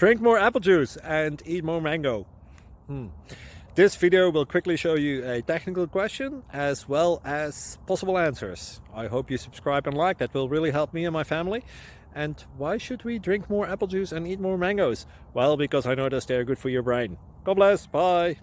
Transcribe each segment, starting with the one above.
Drink more apple juice and eat more mango. This video will quickly show you a technical question as well as possible answers. I hope you subscribe and like, that will really help me and my family. And why should we drink more apple juice and eat more mangoes? Well, because I noticed they're good for your brain. God bless, bye!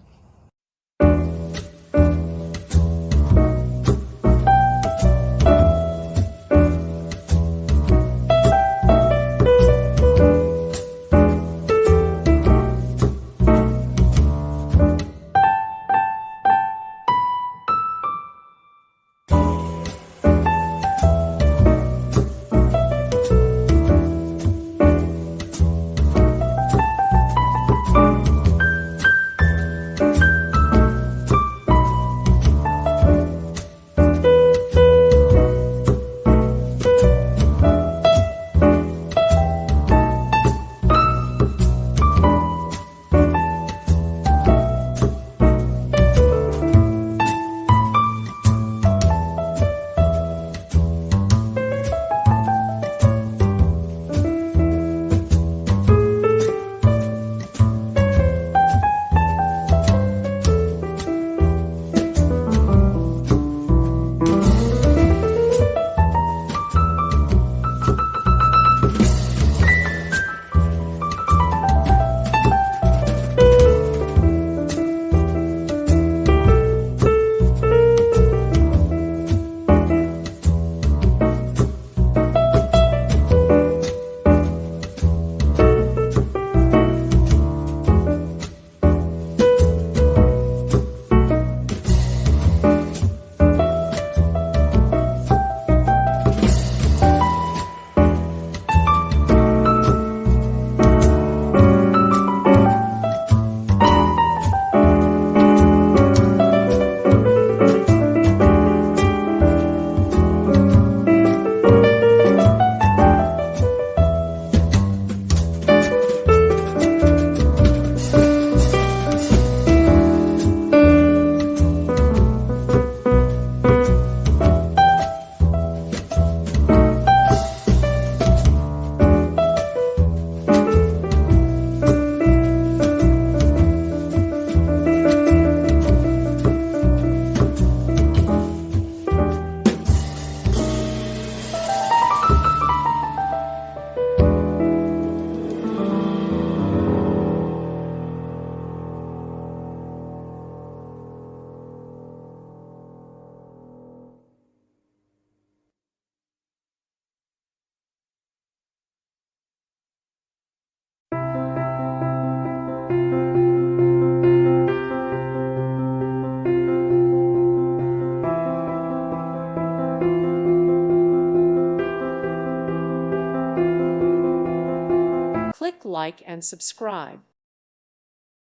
Click like and subscribe.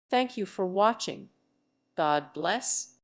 Thank you for watching. God bless.